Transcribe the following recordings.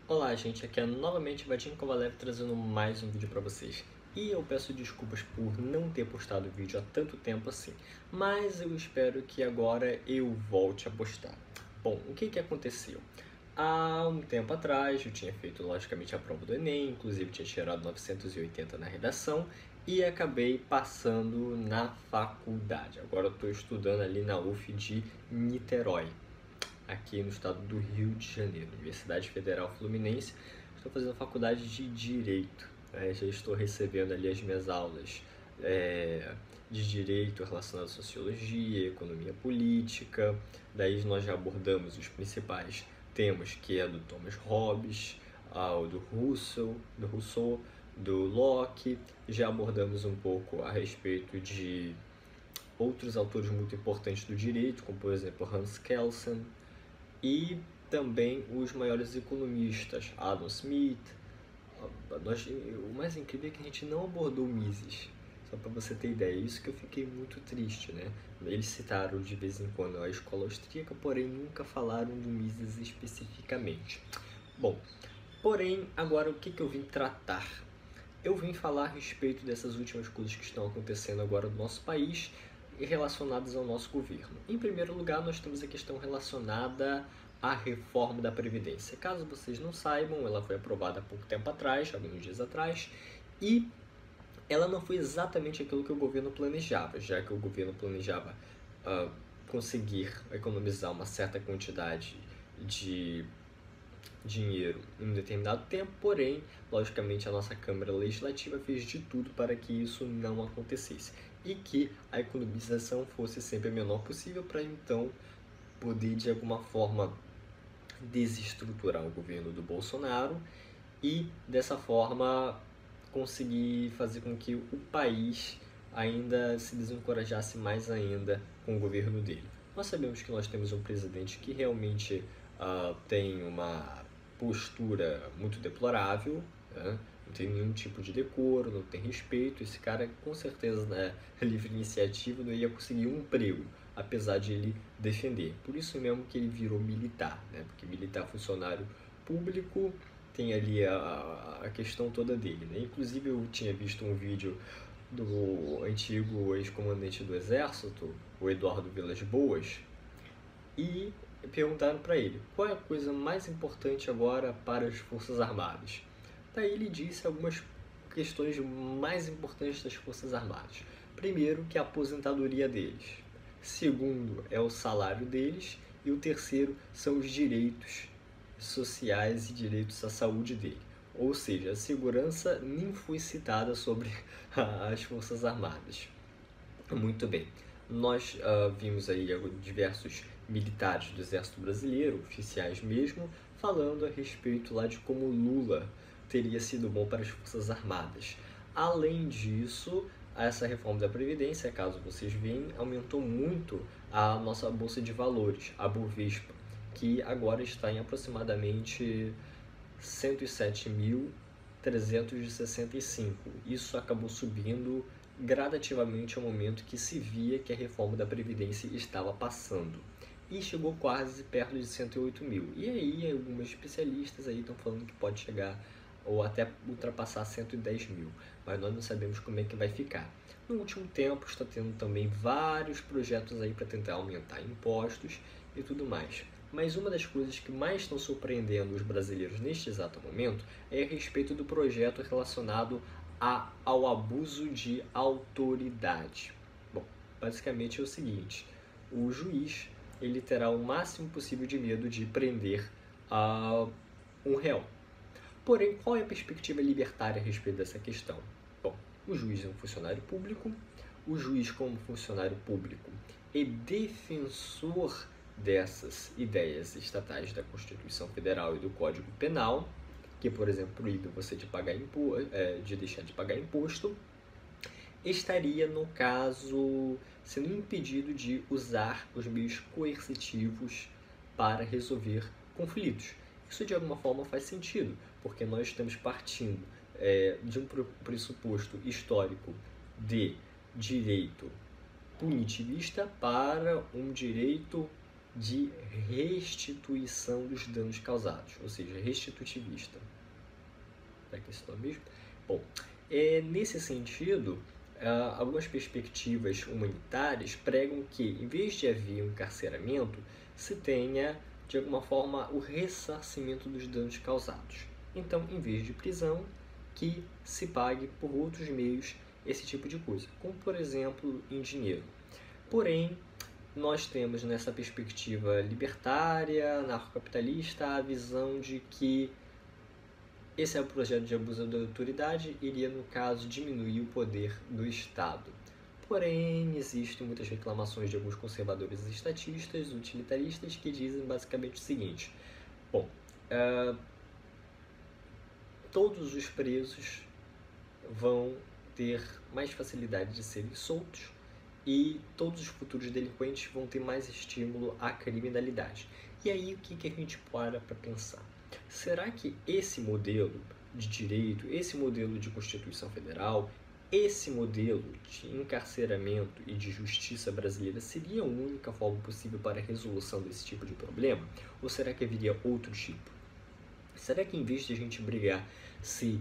Olá, gente, aqui é novamente Vadim Kovalev trazendo mais um vídeo para vocês. E eu peço desculpas por não ter postado vídeo há tanto tempo assim, mas eu espero que agora eu volte a postar. Bom, o que aconteceu? Há um tempo atrás eu tinha feito logicamente a prova do Enem, inclusive tinha tirado 980 na redação e acabei passando na faculdade. Agora eu estou estudando ali na UF de Niterói, aqui no estado do Rio de Janeiro, Universidade Federal Fluminense. Estou fazendo faculdade de Direito. Já estou recebendo ali as minhas aulas de Direito relacionado à Sociologia, Economia Política. Daí nós já abordamos os principais temas, que é do Thomas Hobbes, o do Rousseau, do Locke. Já abordamos um pouco a respeito de outros autores muito importantes do direito, como por exemplo Hans Kelsen, e também os maiores economistas, Adam Smith. O mais incrível é que a gente não abordou Mises, só para você ter ideia, isso que eu fiquei muito triste, né? Eles citaram de vez em quando a escola austríaca, porém nunca falaram do Mises especificamente. Bom, porém, agora o que eu vim tratar? Eu vim falar a respeito dessas últimas coisas que estão acontecendo agora no nosso país e relacionadas ao nosso governo. Em primeiro lugar, nós temos a questão relacionada à reforma da Previdência. Caso vocês não saibam, ela foi aprovada há pouco tempo atrás, alguns dias atrás, e ela não foi exatamente aquilo que o governo planejava, já que o governo planejava conseguir economizar uma certa quantidade de dinheiro em um determinado tempo, porém, logicamente, a nossa Câmara Legislativa fez de tudo para que isso não acontecesse e que a economização fosse sempre a menor possível para então poder, de alguma forma, desestruturar o governo do Bolsonaro e, dessa forma, conseguir fazer com que o país ainda se desencorajasse mais ainda com o governo dele. Nós sabemos que nós temos um presidente que realmente tem uma postura muito deplorável, né? Não tem nenhum tipo de decoro, não tem respeito. Esse cara, com certeza, né, livre iniciativa, não ia conseguir um emprego, apesar de ele defender. Por isso mesmo que ele virou militar, né? Porque militar funcionário público tem ali a questão toda dele, né? Inclusive eu tinha visto um vídeo do antigo ex-comandante do exército, o Eduardo Vilas Boas, e perguntaram para ele qual é a coisa mais importante agora para as Forças Armadas. Daí ele disse algumas questões mais importantes das Forças Armadas. Primeiro, que é a aposentadoria deles. Segundo, é o salário deles. E o terceiro são os direitos sociais e direitos à saúde dele. Ou seja, a segurança nem foi citada sobre as Forças Armadas. Muito bem. Nós vimos aí diversos militares do Exército Brasileiro, oficiais mesmo, falando a respeito lá de como Lula teria sido bom para as Forças Armadas. Além disso, essa reforma da Previdência, caso vocês vejam, aumentou muito a nossa Bolsa de Valores, a Bovespa, que agora está em aproximadamente 107.365. Isso acabou subindo gradativamente ao momento que se via que a reforma da Previdência estava passando. E chegou quase perto de 108 mil. E aí alguns especialistas aí estão falando que pode chegar ou até ultrapassar 110 mil. Mas nós não sabemos como é que vai ficar. No último tempo está tendo também vários projetos aí para tentar aumentar impostos e tudo mais. Mas uma das coisas que mais estão surpreendendo os brasileiros neste exato momento é a respeito do projeto relacionado ao abuso de autoridade. Bom, basicamente é o seguinte: o juiz ele terá o máximo possível de medo de prender um réu. Porém, qual é a perspectiva libertária a respeito dessa questão? Bom, o juiz é um funcionário público, o juiz, como funcionário público, é defensor dessas ideias estatais da Constituição Federal e do Código Penal, que, por exemplo, proíbe você de deixar de pagar imposto, estaria, no caso, sendo impedido de usar os meios coercitivos para resolver conflitos. Isso, de alguma forma, faz sentido, porque nós estamos partindo de um pressuposto histórico de direito punitivista para um direito de restituição dos danos causados, ou seja, restitutivista. Será que é esse nome mesmo? Bom, nesse sentido, algumas perspectivas humanitárias pregam que, em vez de haver um encarceramento, se tenha, de alguma forma, o ressarcimento dos danos causados. Então, em vez de prisão, que se pague por outros meios esse tipo de coisa, como, por exemplo, em dinheiro. Porém, nós temos nessa perspectiva libertária, anarcocapitalista, a visão de que esse é o projeto de abuso da autoridade, iria, no caso, diminuir o poder do Estado. Porém, existem muitas reclamações de alguns conservadores estatistas, utilitaristas, que dizem basicamente o seguinte: bom, todos os presos vão ter mais facilidade de serem soltos e todos os futuros delinquentes vão ter mais estímulo à criminalidade. E aí, o que a gente para pensar? Será que esse modelo de direito, esse modelo de Constituição Federal, esse modelo de encarceramento e de justiça brasileira seria a única forma possível para a resolução desse tipo de problema? Ou será que haveria outro tipo? Será que, em vez de a gente brigar se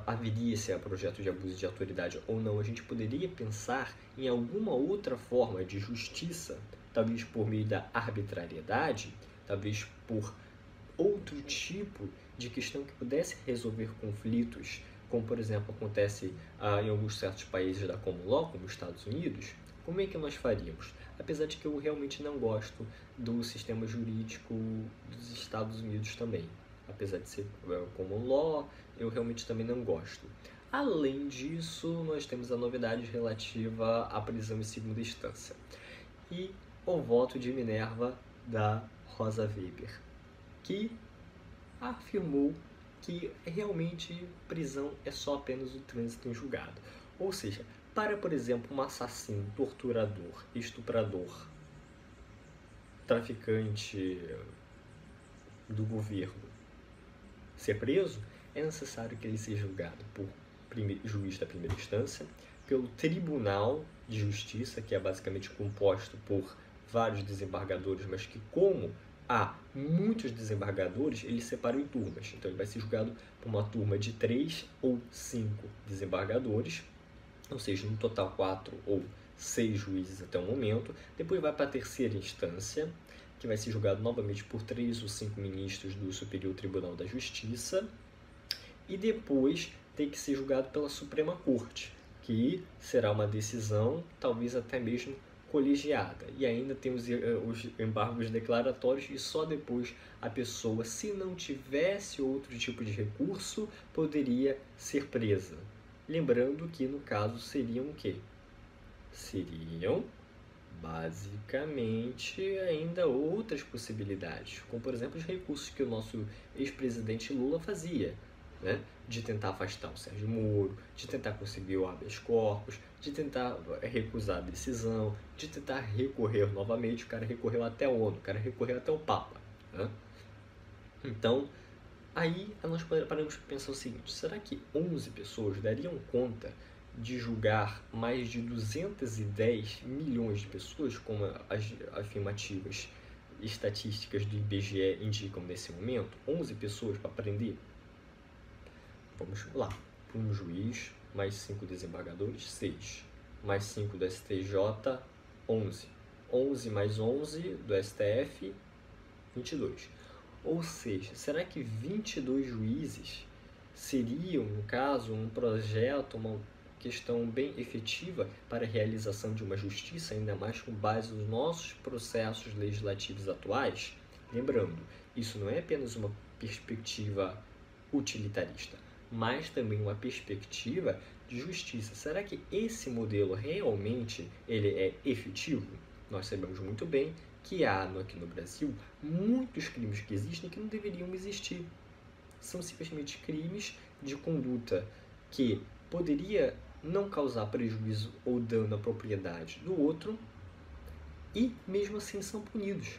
haveria esse projeto de abuso de autoridade ou não, a gente poderia pensar em alguma outra forma de justiça, talvez por meio da arbitrariedade, talvez por outro tipo de questão que pudesse resolver conflitos, como, por exemplo, acontece em alguns certos países da Common Law, como os Estados Unidos? Como é que nós faríamos? Apesar de que eu realmente não gosto do sistema jurídico dos Estados Unidos também. Apesar de ser Common Law, eu realmente também não gosto. Além disso, nós temos a novidade relativa à prisão em segunda instância. E o voto de Minerva da Rosa Weber, que afirmou que realmente prisão é só apenas o trânsito em julgado. Ou seja, para, por exemplo, um assassino, torturador, estuprador, traficante do governo ser preso, é necessário que ele seja julgado por juiz da primeira instância, pelo Tribunal de Justiça, que é basicamente composto por vários desembargadores, mas que, como há muitos desembargadores, ele separa em turmas. Então ele vai ser julgado por uma turma de 3 ou 5 desembargadores, ou seja, no total 4 ou 6 juízes até o momento. Depois vai para a terceira instância, que vai ser julgado novamente por 3 ou 5 ministros do Superior Tribunal da Justiça. E depois tem que ser julgado pela Suprema Corte, que será uma decisão talvez até mesmo colegiada. E ainda tem os embargos declaratórios, e só depois a pessoa, se não tivesse outro tipo de recurso, poderia ser presa. Lembrando que, no caso, seriam o quê? Seriam, basicamente, ainda outras possibilidades, como, por exemplo, os recursos que o nosso ex-presidente Lula fazia, né? De tentar afastar o Sérgio Moro, de tentar conseguir o habeas corpus, de tentar recusar a decisão, de tentar recorrer novamente. O cara recorreu até a ONU, o cara recorreu até o Papa, né? Então, aí nós paramos para pensar o seguinte: será que 11 pessoas dariam conta de julgar mais de 210 milhões de pessoas, como as afirmativas estatísticas do IBGE indicam nesse momento? 11 pessoas para prender? Vamos lá. Um juiz, mais 5 desembargadores, 6. Mais 5 do STJ, 11. 11 mais 11 do STF, 22. Ou seja, será que 22 juízes seriam, no caso, um projeto, uma questão bem efetiva para a realização de uma justiça, ainda mais com base nos nossos processos legislativos atuais? Lembrando, isso não é apenas uma perspectiva utilitarista, mas também uma perspectiva de justiça. Será que esse modelo realmente ele é efetivo? Nós sabemos muito bem que há aqui no Brasil muitos crimes que existem que não deveriam existir. São simplesmente crimes de conduta que poderia não causar prejuízo ou dano à propriedade do outro e mesmo assim são punidos.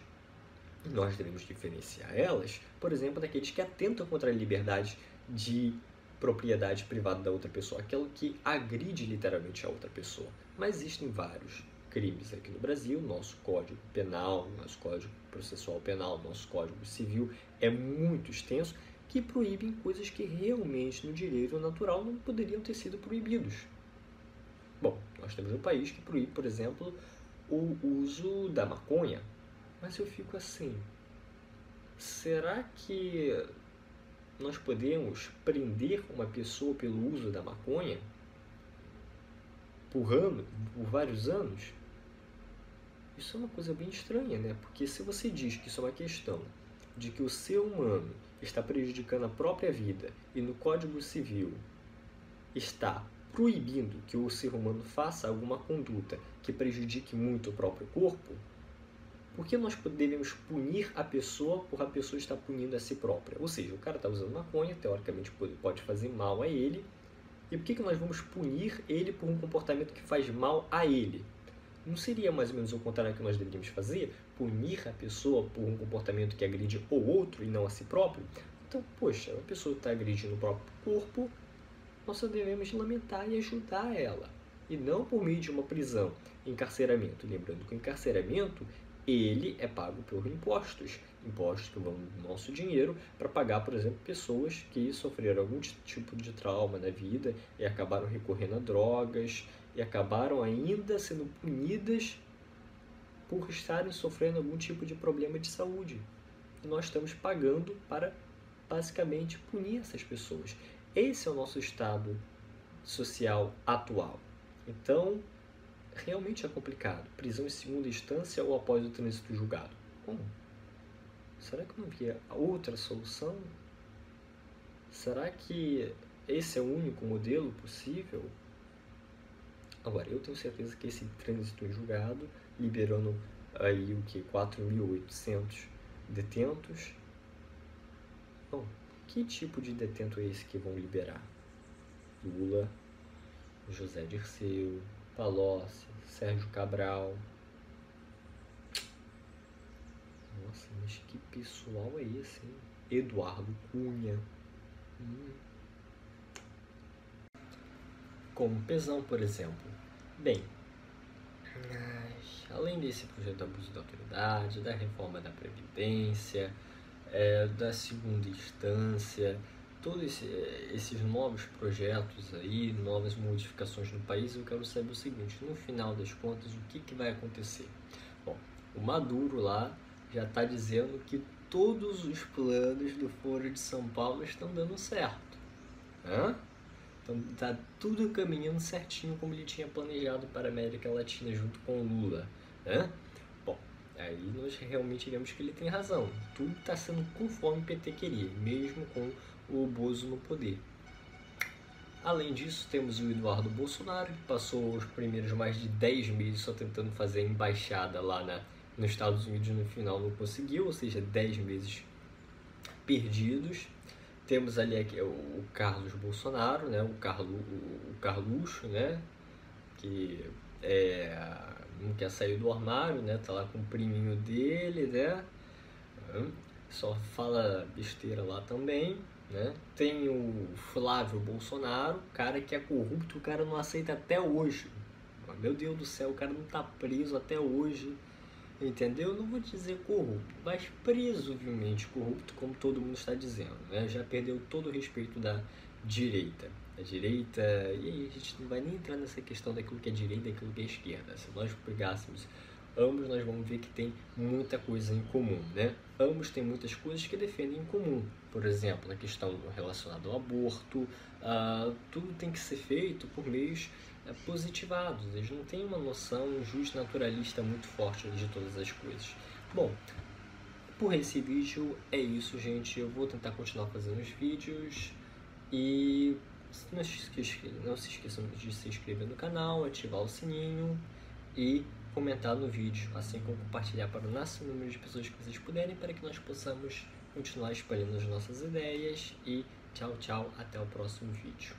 Nós devemos diferenciar elas, por exemplo, daqueles que atentam contra a liberdade de propriedade privada da outra pessoa, aquilo que agride literalmente a outra pessoa. Mas existem vários crimes aqui no Brasil, nosso Código Penal, nosso Código Processual Penal, nosso Código Civil é muito extenso, que proíbem coisas que realmente no direito natural não poderiam ter sido proibidos. Bom, nós temos um país que proíbe, por exemplo, o uso da maconha, mas eu fico assim, será que nós podemos prender uma pessoa pelo uso da maconha por vários anos? Isso é uma coisa bem estranha, né? Porque se você diz que isso é uma questão de que o ser humano está prejudicando a própria vida e no Código Civil está proibindo que o ser humano faça alguma conduta que prejudique muito o próprio corpo, por que nós devemos punir a pessoa por a pessoa estar punindo a si própria? Ou seja, o cara está usando maconha, teoricamente pode fazer mal a ele, e por que nós vamos punir ele por um comportamento que faz mal a ele? Não seria mais ou menos o contrário que nós deveríamos fazer? Punir a pessoa por um comportamento que agride o outro e não a si próprio? Então, poxa, a pessoa está agredindo o próprio corpo, nós só devemos lamentar e ajudar ela. E não por meio de uma prisão, encarceramento. Lembrando que o encarceramento, ele é pago por impostos. Impostos que vão do nosso dinheiro para pagar, por exemplo, pessoas que sofreram algum tipo de trauma na vida e acabaram recorrendo a drogas e acabaram ainda sendo punidas por estarem sofrendo algum tipo de problema de saúde. E nós estamos pagando para, basicamente, punir essas pessoas. Esse é o nosso estado social atual. Então, realmente é complicado. Prisão em segunda instância ou após o trânsito julgado? Como? Será que não havia outra solução? Será que esse é o único modelo possível? Agora, eu tenho certeza que esse trânsito em julgado, liberando aí o que? 4.800 detentos. Bom, que tipo de detento é esse que vão liberar? Lula, José Dirceu, Palocci, Sérgio Cabral. Nossa, mas que pessoal é esse, hein? Eduardo Cunha. Como Pezão, por exemplo. Bem, além desse projeto de abuso da autoridade, da reforma da Previdência, da segunda instância, todos esses novos projetos aí, novas modificações no país, eu quero saber o seguinte, no final das contas, o que vai acontecer? Bom, o Maduro lá já está dizendo que todos os planos do Foro de São Paulo estão dando certo. Então está tudo caminhando certinho como ele tinha planejado para a América Latina junto com o Lula. Bom, aí nós realmente vemos que ele tem razão. Tudo está sendo conforme o PT queria, mesmo com o Bozo no poder. Além disso, temos o Eduardo Bolsonaro, que passou os primeiros mais de 10 meses só tentando fazer a embaixada lá nos Estados Unidos, no final não conseguiu, ou seja, 10 meses perdidos. Temos ali o Carlos Bolsonaro, né, o Carluxo, né, que não quer sair do armário, né, tá lá com o priminho dele, né, só fala besteira lá também, né. Tem o Flávio Bolsonaro, cara que é corrupto, o cara não aceita até hoje. Meu Deus do céu, o cara não tá preso até hoje. Entendeu? Eu não vou dizer corrupto, mas presumivelmente corrupto, como todo mundo está dizendo, né? Já perdeu todo o respeito da direita. A direita, e aí a gente não vai nem entrar nessa questão daquilo que é direita e daquilo que é esquerda. Se nós pegássemos ambos, nós vamos ver que tem muita coisa em comum, né? Ambos têm muitas coisas que defendem em comum. Por exemplo, a questão relacionada ao aborto, tudo tem que ser feito por meios positivados. Eles não têm uma noção justnaturalista muito forte de todas as coisas. Bom, por esse vídeo é isso, gente. Eu vou tentar continuar fazendo os vídeos e não se esqueçam de se inscrever no canal, ativar o sininho e comentar no vídeo, assim como compartilhar para o máximo número de pessoas que vocês puderem, para que nós possamos continuar espalhando as nossas ideias. E tchau, tchau, até o próximo vídeo.